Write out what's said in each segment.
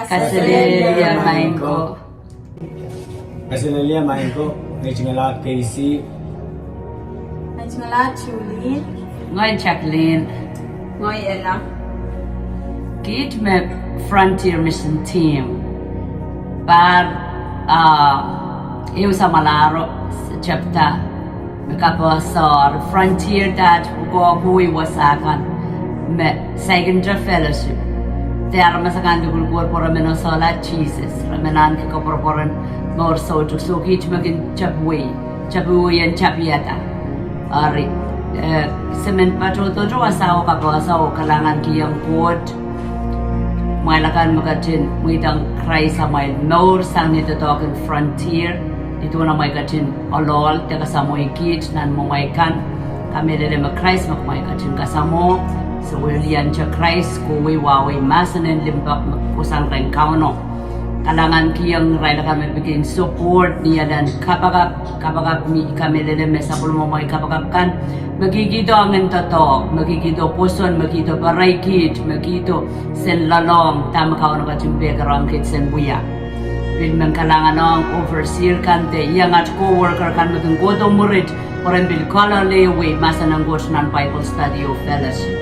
Kasalelia Mainko. Kasalelia Mainko. Ngaychingala Casey. Ngaychingala Julie. Ngoy Jacqueline. Ngoy Ella. Git me Frontier Mission Team. Par eu sa malaro chapta Megapasar Frontier that go hui wasakan me second fellowship. There masakan dugul por menosala Jesus. Ramenan ko proporan more so to so kit magin chapui and chapiata. Ari semen pato to asao kapasao kalangan kiyang quote. Mailakan magatin muitang Christ sa may nor sang nito token frontier. Ito na may katin olol taga sa mo ikit nan mo may kan kami dere ma Christ mak may katin kasamo so William cha Christ ko we wawe masanen limpak kusang ren kauno kalangan kiyang rai kami bikin support niya dan kapagap mi kami dere me sa pulmo may kapagap kan magigito ang totok magigito puson magigito paray kit magigito sen lalong tama kauno katin begarang kit sen buya Bilman kalangan ng overseer kante yang at co-worker kan maging godong murid oren bil kala lewe masa ng god nan Bible study of fellowship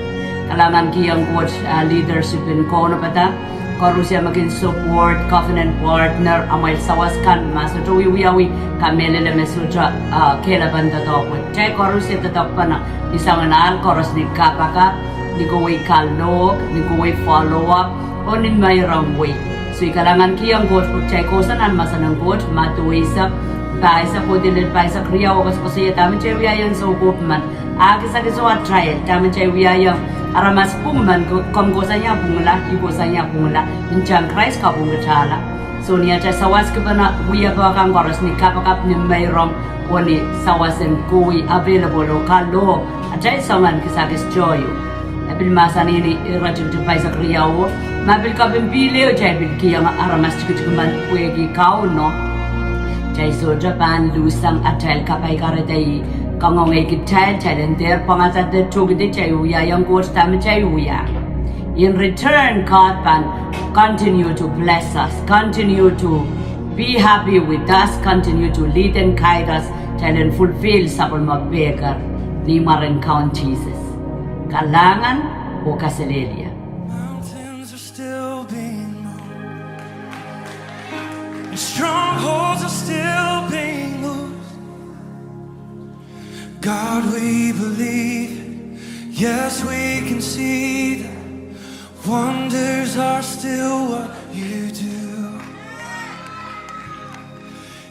kalangan kiyang god leadership in kono pata korusya maging support covenant partner amay sawas kan masa to wiwi kamelele mesuja kela banda to te korusya tatok pana isang anal koros ni kapaka ni go way kalog ni go way follow up onin may way so ikalangan kiyang god percaya kosanan masa ng god matuisa paisa ko dilil paisa kriya o kas pasaya tamin chay wiyayan so god man agis so at trial tamin chay wiyayan aramas pungman kom gosanya pungla igosanya pungla bincang Christ ka pungatala so niya chay sawas ka ba na wiya ba kang koros ni kapakap ni mayroong wani sawasin kuwi available o kalo at chay saman kisakis joyo Abil masan ini rajin tu paisa kriyawo mabil ka bimpili o jay bil kiyang aramas chikuman puegi kau no jay so Japan lusang atel kapay karetay kangongay kitay jay der pangasat de chugide jay uya yang coach tam jay uya in return God pan continue to bless us continue to be happy with us continue to lead and guide us jay and fulfill sapol magbekar ni marin count Jesus kalangan o kasalelia. Mountains are still being moved. Strongholds are still being moved. God, we believe. Yes, we can see that wonders are still what you do.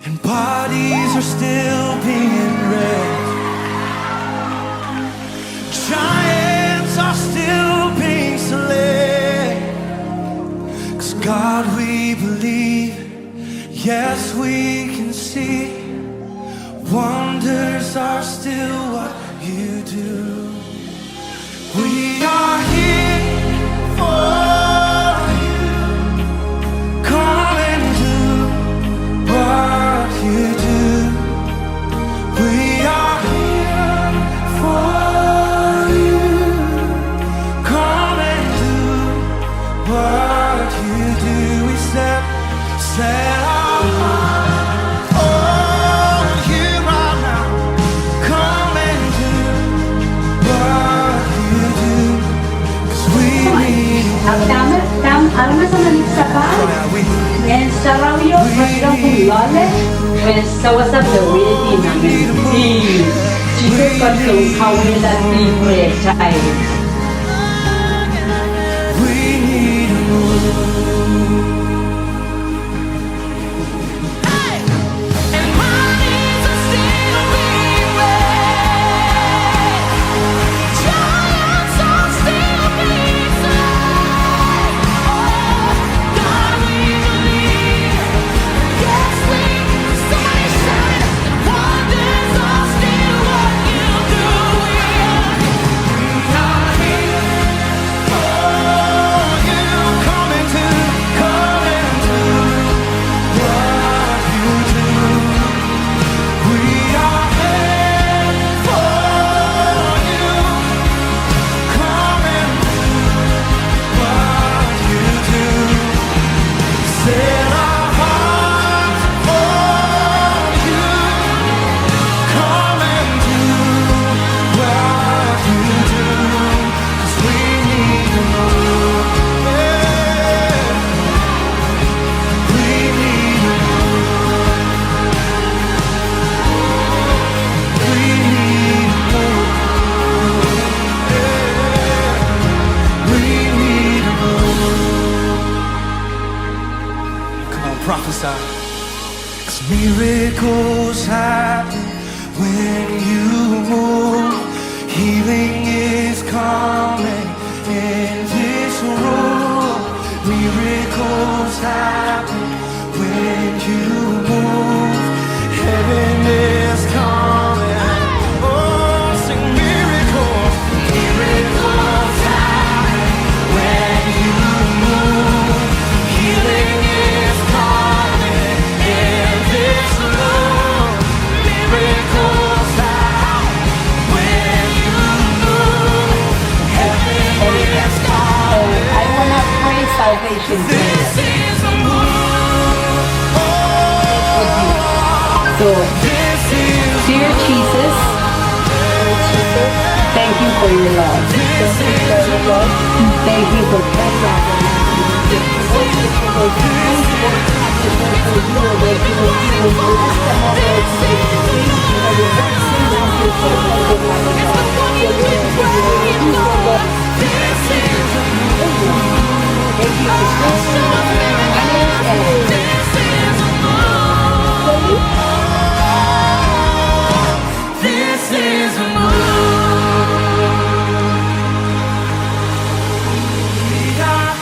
And bodies are still being raised. Giants are still being slain. 'Cause God, we believe. Yes, we can see. Wonders are still what you do. We are here for you. Come and do what you do. We are here for you. Come and do what you do. We set our heart on you right now. Come and do what you do. 'Cause we need Armas sa manisapa. Yes, sarawyo masang kulale. Yes, sawasap the way namin. Jesus control how we let me pray child. We need a move. And bodies are still being raised. Giants are still being slain. Oh, God, we believe. Yes, we can. Somebody shout it. Wonders are still what you do. We are here for you. Come and do Dear Jesus, thank you for your love. Thank you for This is a move. We are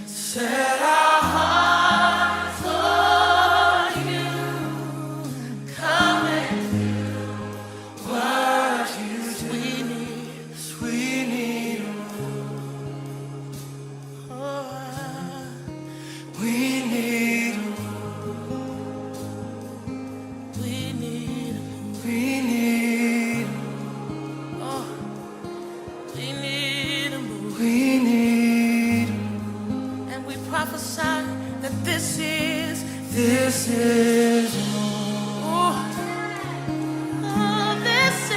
set our hearts on you. Come and do what you do. We need we need we need we need. And we prophesy that this is This is oh, this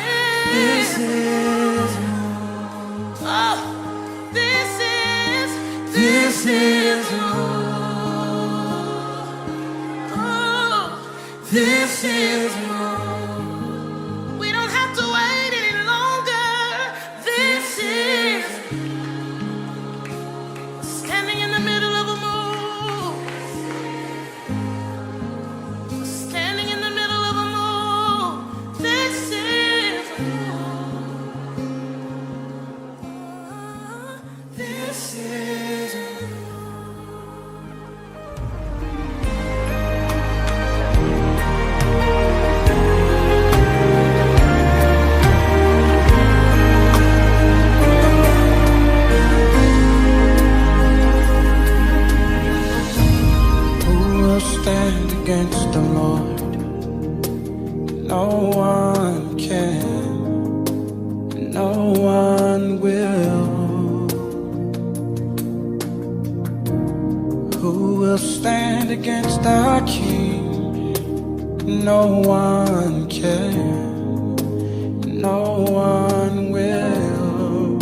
this is is oh, this is this is oh, this is we don't have to wait any longer. This is standing in the middle of a move. Standing in the middle of a move. This is this is Who will stand against the Lord? No one can, no one will. Who will stand against our King? No one can, no one will.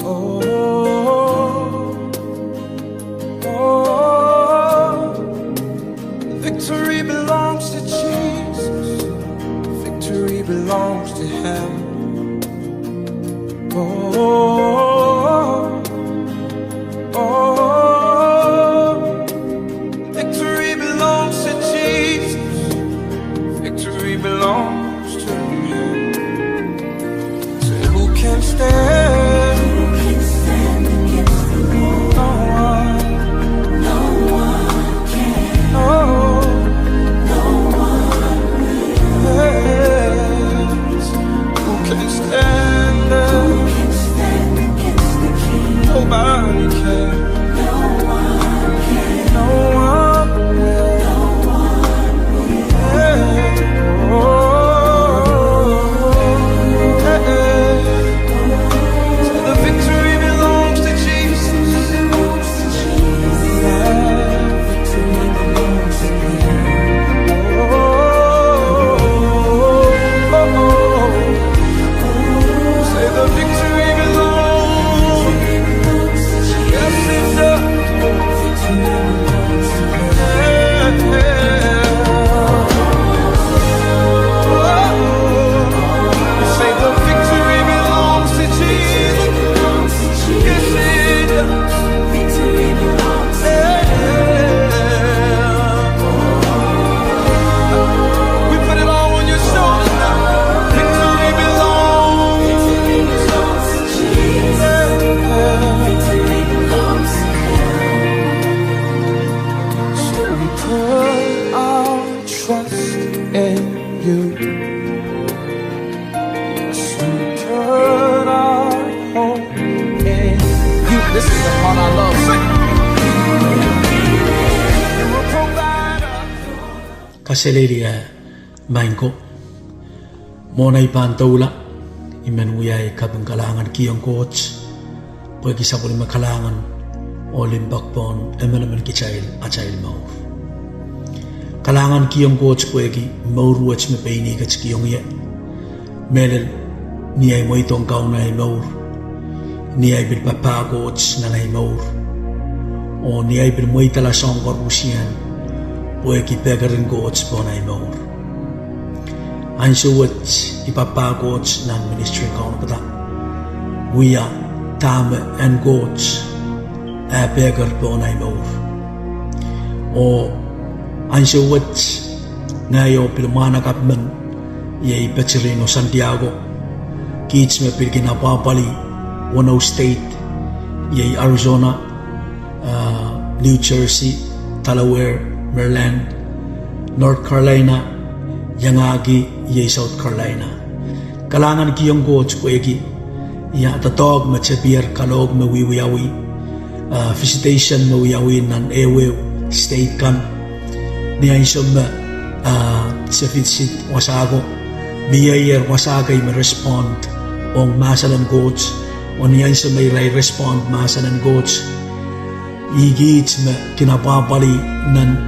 Oh, oh, victory belongs to Jesus. Victory belongs to Him. Oh, oh, victory belongs to Jesus. Victory belongs to Him. So who can stand? Who can stand against kaselelia maingko monay pantaula imanuyay kabangkalangan kiyong coach pwede sa puli makalangan olimbakpon emanaman kichail achail maur kalangan kiyong coach pwede mauruach me paini kach kiyong ye melel niyay mo itong kaunay maur niyay bil papa coach nanay maur o niyay bil mo itala songkor usian pwede pegarin coach ponay maur ansuwat ipapagod ng ministry kaon pata wiya tama and gods pegar po na imaur o ansuwat ngayo pilumanakap man yay Pachirino Santiago kids me pilginapapali Wano State yay Arizona New Jersey Delaware Maryland North Carolina Yangagi yay South Carolina kalangan kiyong coach pwede ya tatog machapier kalog mawiwiyawi visitation mawiyawi nan ewe state camp niya isom sa visit wasago biyayer wasagay ma-respond ong masalan coach o niya isom may respond masalan coach igit ma kinapapali nan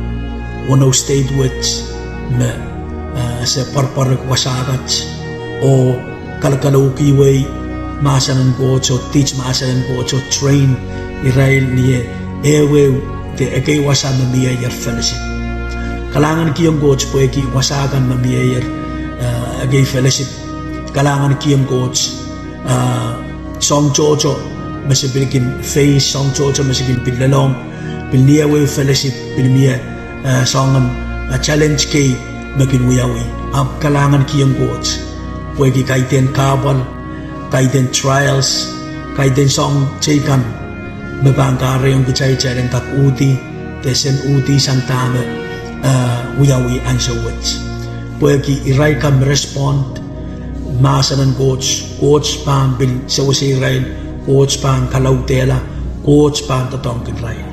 Wano State which ma sa parparak wasagat o kalkalaukiway masanan coach o teach masanan coach o train Israel niya ewe te ekay wasan na miyayar fellowship kalangan kiyong coach po eki wasagan na miyayar agay fellowship kalangan kiyong coach song chocho masibilikin face song chocho masibilikin pilalong pilniyawe fellowship pilmiya songan challenge kay maginwiyawi ang kalangan kiyong coach pwede kaiten kabal kaiten trials kaiten song chaykan mabangkara yung kichay-chay ng takuti tesen uti santana wiyawi ang sawats pwede iray kam respond masanan coach pang bil sa Israel coach pang kalautela coach pang tatong kinray